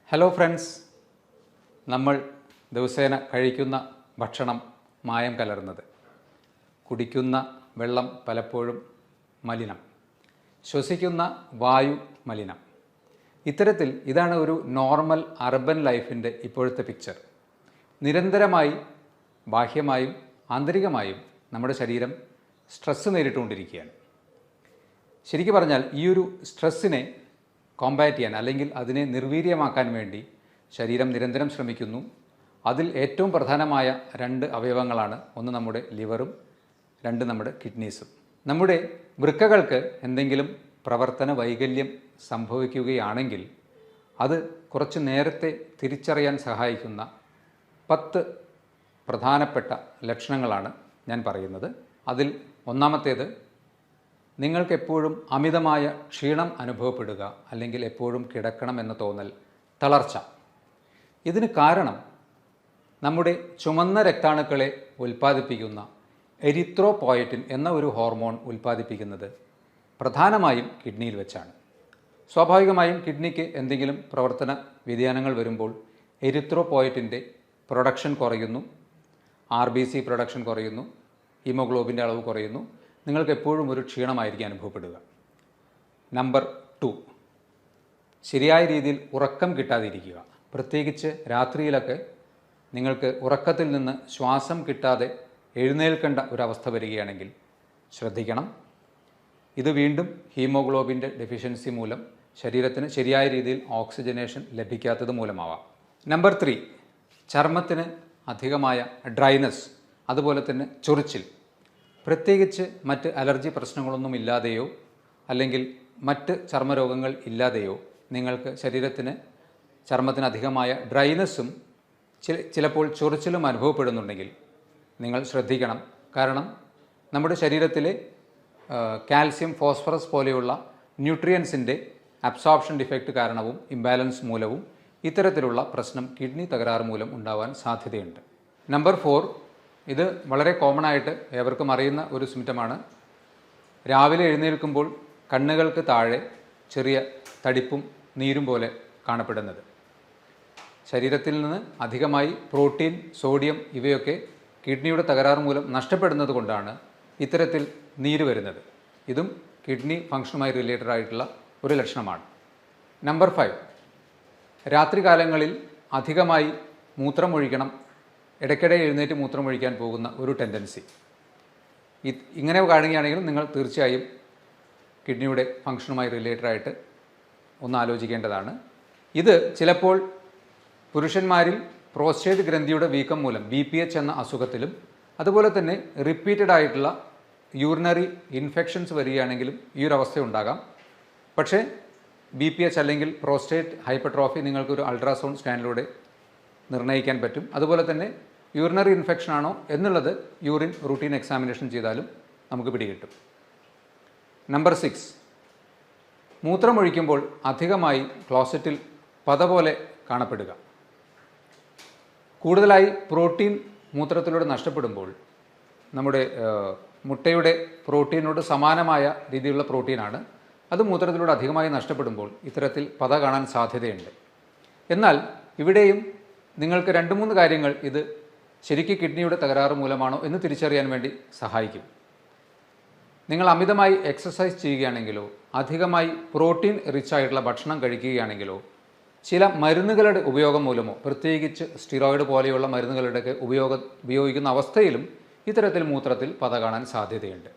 Hello friends, നമ്മൾ ദിവസേന കഴിക്കുന്ന ഭക്ഷണം മായം കലർന്നത്, കുടിക്കുന്ന വെള്ളം പലപ്പോഴും മലിനം, ശ്വസിക്കുന്ന വായു മലിനം. ഇത്തരത്തിൽ ഇതാണ് ഒരു നോർമൽ അർബൻ ലൈഫിൻ്റെ ഇപ്പോഴത്തെ പിക്ചർ. നിരന്തരമായി ബാഹ്യമായും ആന്തരികമായും നമ്മുടെ ശരീരം സ്ട്രെസ്സ് നേരിട്ടുകൊണ്ടിരിക്കുകയാണ്. ശരിക്കും പറഞ്ഞാൽ ഈ ഒരു സ്ട്രെസ്സിനെ കോമ്പാറ്റ് ചെയ്യാൻ അല്ലെങ്കിൽ അതിനെ നിർവീര്യമാക്കാൻ വേണ്ടി ശരീരം നിരന്തരം ശ്രമിക്കുന്നു. അതിൽ ഏറ്റവും പ്രധാനമായ രണ്ട് അവയവങ്ങളാണ്, ഒന്ന് നമ്മുടെ ലിവറും രണ്ട് നമ്മുടെ കിഡ്നീസും. നമ്മുടെ വൃക്കകൾക്ക് എന്തെങ്കിലും പ്രവർത്തന വൈകല്യം സംഭവിക്കുകയാണെങ്കിൽ അത് കുറച്ച് നേരത്തെ തിരിച്ചറിയാൻ സഹായിക്കുന്ന 10 പ്രധാനപ്പെട്ട ലക്ഷണങ്ങളാണ് ഞാൻ പറയുന്നത്. അതിൽ ഒന്നാമത്തേത്, നിങ്ങൾക്കെപ്പോഴും അമിതമായ ക്ഷീണം അനുഭവപ്പെടുക, അല്ലെങ്കിൽ എപ്പോഴും കിടക്കണം എന്ന തോന്നൽ, തളർച്ച. ഇതിന് കാരണം നമ്മുടെ ചുമന്ന രക്താണുക്കളെ ഉൽപ്പാദിപ്പിക്കുന്ന എരിത്രോപോയറ്റിൻ എന്ന ഒരു ഹോർമോൺ ഉൽപ്പാദിപ്പിക്കുന്നത് പ്രധാനമായും കിഡ്നിയിൽ വെച്ചാണ്. സ്വാഭാവികമായും കിഡ്നിക്ക് എന്തെങ്കിലും പ്രവർത്തന വ്യതിയാനങ്ങൾ വരുമ്പോൾ എരിത്രോപോയറ്റിൻ്റെ പ്രൊഡക്ഷൻ കുറയുന്നു, RBC പ്രൊഡക്ഷൻ കുറയുന്നു, ഹീമോഗ്ലോബിൻ്റെ അളവ് കുറയുന്നു. നിങ്ങൾക്ക് എപ്പോഴും ഒരു ക്ഷീണമായിരിക്കും അനുഭവപ്പെടുക. നമ്പർ 2, ശരിയായ രീതിയിൽ ഉറക്കം കിട്ടാതിരിക്കുക. പ്രത്യേകിച്ച് രാത്രിയിലൊക്കെ നിങ്ങൾക്ക് ഉറക്കത്തിൽ നിന്ന് ശ്വാസം കിട്ടാതെ എഴുന്നേൽക്കേണ്ട ഒരവസ്ഥ വരികയാണെങ്കിൽ ശ്രദ്ധിക്കണം. ഇത് വീണ്ടും ഹീമോഗ്ലോബിൻ്റെ ഡെഫിഷ്യൻസി മൂലം ശരീരത്തിന് ശരിയായ രീതിയിൽ ഓക്സിജനേഷൻ ലഭിക്കാത്തത് മൂലമാവാം. നമ്പർ 3, ചർമ്മത്തിന് അധികമായ ഡ്രൈനസ്, അതുപോലെ തന്നെ ചൊറിച്ചിൽ. പ്രത്യേകിച്ച് മറ്റ് അലർജി പ്രശ്നങ്ങളൊന്നും ഇല്ലാതെയോ അല്ലെങ്കിൽ മറ്റ് ചർമ്മരോഗങ്ങൾ ഇല്ലാതെയോ നിങ്ങൾക്ക് ചർമ്മത്തിന് അധികമായ ഡ്രൈനസ്സും ചിലപ്പോൾ ചൊറിച്ചിലും അനുഭവപ്പെടുന്നുണ്ടെങ്കിൽ നിങ്ങൾ ശ്രദ്ധിക്കണം. കാരണം നമ്മുടെ ശരീരത്തിലെ കാൽസ്യം, ഫോസ്ഫറസ് പോലെയുള്ള ന്യൂട്രിയൻസിൻ്റെ അബ്സോർപ്ഷൻ ഡിഫക്റ്റ് കാരണവും ഇംബാലൻസ് മൂലവും ഇത്തരത്തിലുള്ള പ്രശ്നം കിഡ്നി തകരാറ് മൂലം ഉണ്ടാവാൻ സാധ്യതയുണ്ട്. നമ്പർ 4, ഇത് വളരെ കോമൺ ആയിട്ട് ഏവർക്കും അറിയുന്ന ഒരു സിംറ്റമാണ്. രാവിലെ എഴുന്നേൽക്കുമ്പോൾ കണ്ണുകൾക്ക് താഴെ ചെറിയ തടിപ്പും നീരും പോലെ കാണപ്പെടുന്നത്. ശരീരത്തിൽ നിന്ന് അധികമായി പ്രോട്ടീൻ, സോഡിയം ഇവയൊക്കെ കിഡ്നിയുടെ തകരാറ് മൂലം നഷ്ടപ്പെടുന്നത് കൊണ്ടാണ് ഇത്തരത്തിൽ നീര് വരുന്നത്. ഇതും കിഡ്നി ഫങ്ഷനുമായി റിലേറ്റഡ് ആയിട്ടുള്ള ഒരു ലക്ഷണമാണ്. നമ്പർ 5, രാത്രികാലങ്ങളിൽ അധികമായി മൂത്രമൊഴിക്കണം, ഇടയ്ക്കിടെ എഴുന്നേറ്റ് മൂത്രമൊഴിക്കാൻ പോകുന്ന ഒരു ടെൻഡൻസി. ഇങ്ങനെ കാണുകയാണെങ്കിൽ നിങ്ങൾ തീർച്ചയായും കിഡ്നിയുടെ ഫങ്ഷനുമായി റിലേറ്റഡ് ആയിട്ട് ഒന്ന് ആലോചിക്കേണ്ടതാണ്. ഇത് ചിലപ്പോൾ പുരുഷന്മാരിൽ പ്രോസ്റ്റേറ്റ് ഗ്രന്ഥിയുടെ വീക്കം മൂലം BPH എന്ന അസുഖത്തിലും, അതുപോലെ തന്നെ റിപ്പീറ്റഡ് ആയിട്ടുള്ള യൂറിനറി ഇൻഫെക്ഷൻസ് വരികയാണെങ്കിലും ഈ ഒരു അവസ്ഥ ഉണ്ടാകാം. പക്ഷേ BPH അല്ലെങ്കിൽ പ്രോസ്റ്റേറ്റ് ഹൈപ്പർട്രോഫി നിങ്ങൾക്കൊരു അൾട്രാസൗണ്ട് സ്കാനിലൂടെ നിർണ്ണയിക്കാൻ പറ്റും. അതുപോലെ തന്നെ യൂറിനറി ഇൻഫെക്ഷൻ ആണോ എന്നുള്ളത് യൂറിൻ റൂട്ടീൻ എക്സാമിനേഷൻ ചെയ്താലും നമുക്ക് പിടികിട്ടും. നമ്പർ 6, മൂത്രമൊഴിക്കുമ്പോൾ അധികമായി ക്ലോസറ്റിൽ പത പോലെ കാണപ്പെടുക. കൂടുതലായി പ്രോട്ടീൻ മൂത്രത്തിലൂടെ നഷ്ടപ്പെടുമ്പോൾ, നമ്മുടെ മുട്ടയുടെ പ്രോട്ടീനോട് സമാനമായ രീതിയിലുള്ള പ്രോട്ടീനാണ്, അത് മൂത്രത്തിലൂടെ അധികമായി നഷ്ടപ്പെടുമ്പോൾ ഇത്തരത്തിൽ പത കാണാൻ സാധ്യതയുണ്ട്. എന്നാൽ ഇവിടെയും നിങ്ങൾക്ക് 2-3 കാര്യങ്ങൾ ഇത് ശരിക്കും കിഡ്നിയുടെ തകരാറ് മൂലമാണോ എന്ന് തിരിച്ചറിയാൻ വേണ്ടി സഹായിക്കും. നിങ്ങൾ അമിതമായി എക്സസൈസ് ചെയ്യുകയാണെങ്കിലോ അധികമായി പ്രോട്ടീൻ റിച്ച് ആയിട്ടുള്ള ഭക്ഷണം കഴിക്കുകയാണെങ്കിലോ ചില മരുന്നുകളുടെ ഉപയോഗം മൂലമോ, പ്രത്യേകിച്ച് സ്റ്റിറോയിഡ് പോലെയുള്ള മരുന്നുകളുടെയൊക്കെ ഉപയോഗിക്കുന്ന അവസ്ഥയിലും ഇത്തരത്തിൽ മൂത്രത്തിൽ പത കാണാൻ സാധ്യതയുണ്ട്.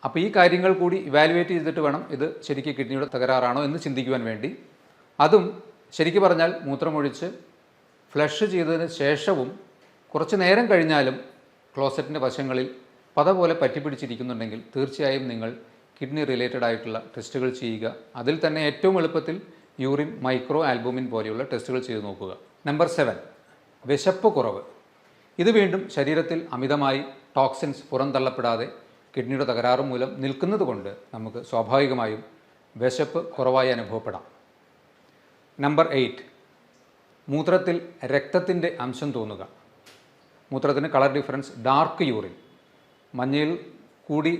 അപ്പോൾ ഈ കാര്യങ്ങൾ കൂടി ഇവാലുവേറ്റ് ചെയ്തിട്ട് വേണം ഇത് ശരിക്കും കിഡ്നിയുടെ തകരാറാണോ എന്ന് ചിന്തിക്കുവാൻ വേണ്ടി. അതും ശരിക്കും പറഞ്ഞാൽ മൂത്രമൊഴിച്ച് ഫ്ലഷ് ചെയ്തതിന് ശേഷവും കുറച്ച് നേരം കഴിഞ്ഞാലും ക്ലോസറ്റിൻ്റെ വശങ്ങളിൽ പത പോലെ പറ്റിപ്പിടിച്ചിരിക്കുന്നുണ്ടെങ്കിൽ തീർച്ചയായും നിങ്ങൾ കിഡ്നി റിലേറ്റഡ് ആയിട്ടുള്ള ടെസ്റ്റുകൾ ചെയ്യുക. അതിൽ തന്നെ ഏറ്റവും എളുപ്പത്തിൽ യൂറിൻ മൈക്രോ ആൽബുമിൻ പോലെയുള്ള ടെസ്റ്റുകൾ ചെയ്ത് നോക്കുക. നമ്പർ 7, വിശപ്പ് കുറവ്. ഇത് വീണ്ടും ശരീരത്തിൽ അമിതമായി ടോക്സിൻസ് പുറന്തള്ളപ്പെടാതെ കിഡ്നിയുടെ തകരാറ് മൂലം നിൽക്കുന്നത് കൊണ്ട് നമുക്ക് സ്വാഭാവികമായും വിശപ്പ് കുറവായി അനുഭവപ്പെടാം. നമ്പർ 8, മൂത്രത്തിൽ രക്തത്തിൻ്റെ അംശം തോന്നുക. മൂത്രത്തിന് കളർ ഡിഫറൻസ്, ഡാർക്ക് യൂറിൻ, മഞ്ഞയിൽ കൂടി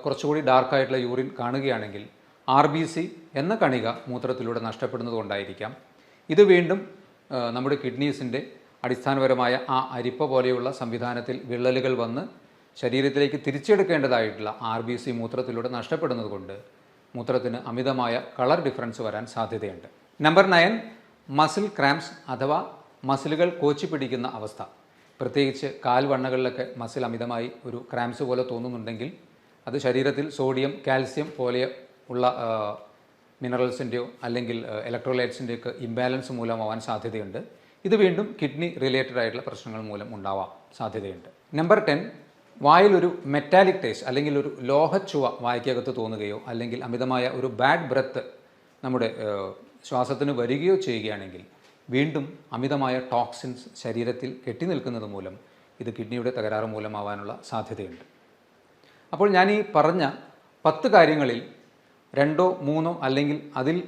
കുറച്ചുകൂടി ഡാർക്കായിട്ടുള്ള യൂറിൻ കാണുകയാണെങ്കിൽ RBC എന്ന കണിക മൂത്രത്തിലൂടെ നഷ്ടപ്പെടുന്നത് കൊണ്ടായിരിക്കാം. ഇത് വീണ്ടും നമ്മുടെ കിഡ്നീസിൻ്റെ അടിസ്ഥാനപരമായ ആ അരിപ്പ പോലെയുള്ള സംവിധാനത്തിൽ വിള്ളലുകൾ വന്ന് ശരീരത്തിലേക്ക് തിരിച്ചെടുക്കേണ്ടതായിട്ടുള്ള RBC മൂത്രത്തിലൂടെ നഷ്ടപ്പെടുന്നത് കൊണ്ട് മൂത്രത്തിന് അമിതമായ കളർ ഡിഫറൻസ് വരാൻ സാധ്യതയുണ്ട്. നമ്പർ 9, മസിൽ ക്രാംസ് അഥവാ മസിലുകൾ കോച്ചി പിടിക്കുന്ന അവസ്ഥ. പ്രത്യേകിച്ച് കാൽവണ്ണകളിലൊക്കെ മസിൽ അമിതമായി ഒരു ക്രാംസ് പോലെ തോന്നുന്നുണ്ടെങ്കിൽ അത് ശരീരത്തിൽ സോഡിയം, കാൽസ്യം പോലെ ഉള്ള മിനറൽസിൻ്റെയോ അല്ലെങ്കിൽ ഇലക്ട്രോലൈറ്റ്സിൻ്റെയൊക്കെ ഇംബാലൻസ് മൂലമാവാൻ സാധ്യതയുണ്ട്. ഇത് വീണ്ടും കിഡ്നി റിലേറ്റഡ് ആയിട്ടുള്ള പ്രശ്നങ്ങൾ മൂലം ഉണ്ടാവാൻ സാധ്യതയുണ്ട്. നമ്പർ 10, വായിലൊരു മെറ്റാലിക് ടേസ്റ്റ് അല്ലെങ്കിൽ ഒരു ലോഹച്ചുവ വായ്ക്കകത്ത് തോന്നുകയോ അല്ലെങ്കിൽ അമിതമായ ഒരു ബാഡ് ബ്രെത്ത് നമ്മുടെ ശ്വാസത്തിന് വരികയോ ചെയ്യുകയാണെങ്കിൽ വീണ്ടും അമിതമായ ടോക്സിൻസ് ശരീരത്തിൽ കെട്ടിനിൽക്കുന്നത് മൂലം ഇത് കിഡ്നിയുടെ തകരാറ് മൂലമാവാനുള്ള സാധ്യതയുണ്ട്. അപ്പോൾ ഞാൻ ഈ പറഞ്ഞ 10 കാര്യങ്ങളിൽ 2 3 അല്ലെങ്കിൽ അതിൽ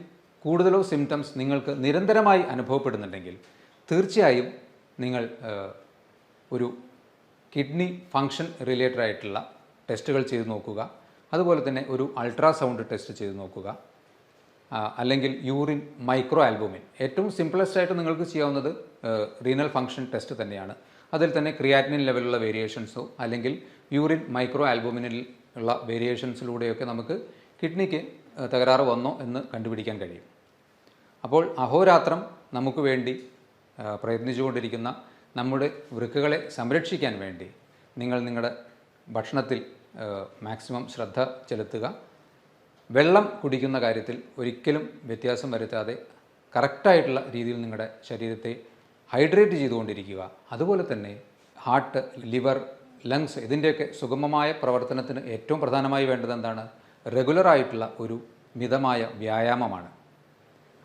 കൂടുതലോ സിംറ്റംസ് നിങ്ങൾക്ക് നിരന്തരമായി അനുഭവപ്പെടുന്നുണ്ടെങ്കിൽ തീർച്ചയായും നിങ്ങൾ ഒരു കിഡ്നി ഫങ്ഷൻ റിലേറ്റഡ് ആയിട്ടുള്ള ടെസ്റ്റുകൾ ചെയ്ത് നോക്കുക. അതുപോലെ തന്നെ ഒരു അൾട്രാസൗണ്ട് ടെസ്റ്റ് ചെയ്ത് നോക്കുക. അല്ലെങ്കിൽ യൂറിൻ മൈക്രോ ആൽബുമിൻ, ഏറ്റവും സിംപിളസ്റ്റ് ആയിട്ട് നിങ്ങൾക്ക് ചെയ്യാവുന്നത് റീനൽ ഫങ്ഷൻ ടെസ്റ്റ് തന്നെയാണ്. അതിൽ തന്നെ ക്രിയാറ്റിനിൻ ലെവലുള്ള വേരിയേഷൻസോ അല്ലെങ്കിൽ യൂറിൻ മൈക്രോ ആൽബുമിനിൽ ഉള്ള വേരിയേഷൻസിലൂടെയൊക്കെ നമുക്ക് കിഡ്നിക്ക് തകരാറ് വന്നോ എന്ന് കണ്ടുപിടിക്കാൻ കഴിയും. അപ്പോൾ അഹോരാത്രം നമുക്ക് വേണ്ടി പ്രയത്നിച്ചുകൊണ്ടിരിക്കുന്ന നമ്മുടെ വൃക്കകളെ സംരക്ഷിക്കാൻ വേണ്ടി നിങ്ങൾ നിങ്ങളുടെ ഭക്ഷണത്തിൽ മാക്സിമം ശ്രദ്ധ ചെലുത്തുക. വെള്ളം കുടിക്കുന്ന കാര്യത്തിൽ ഒരിക്കലും വ്യത്യാസം വരുത്താതെ കറക്റ്റായിട്ടുള്ള രീതിയിൽ നിങ്ങളുടെ ശരീരത്തെ ഹൈഡ്രേറ്റ് ചെയ്തുകൊണ്ടിരിക്കുക. അതുപോലെ തന്നെ ഹാർട്ട്, ലിവർ, ലങ്സ് ഇതിൻ്റെയൊക്കെ സുഗമമായ പ്രവർത്തനത്തിന് ഏറ്റവും പ്രധാനമായി വേണ്ടത് എന്താണ്? റെഗുലറായിട്ടുള്ള ഒരു മിതമായ വ്യായാമമാണ്.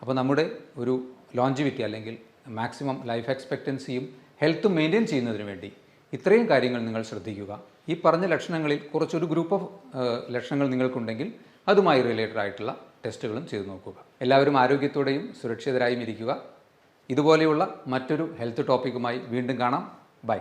അപ്പോൾ നമ്മുടെ ഒരു ലോഞ്ചിവിറ്റി അല്ലെങ്കിൽ മാക്സിമം ലൈഫ് എക്സ്പെക്റ്റൻസിയും ഹെൽത്തും മെയിൻറ്റെയിൻ ചെയ്യുന്നതിന് വേണ്ടി ഇത്രയും കാര്യങ്ങൾ നിങ്ങൾ ശ്രദ്ധിക്കുക. ഈ പറഞ്ഞ ലക്ഷണങ്ങളിൽ കുറച്ചൊരു ഗ്രൂപ്പ് ഓഫ് ലക്ഷണങ്ങൾ നിങ്ങൾക്കുണ്ടെങ്കിൽ അതുമായി റിലേറ്റഡ് ആയിട്ടുള്ള ടെസ്റ്റുകളും ചെയ്തു നോക്കുക. എല്ലാവരും ആരോഗ്യത്തോടെയും സുരക്ഷിതരായും ഇരിക്കുക. ഇതുപോലെയുള്ള മറ്റൊരു ഹെൽത്ത് ടോപ്പിക്കുമായി വീണ്ടും കാണാം. ബൈ.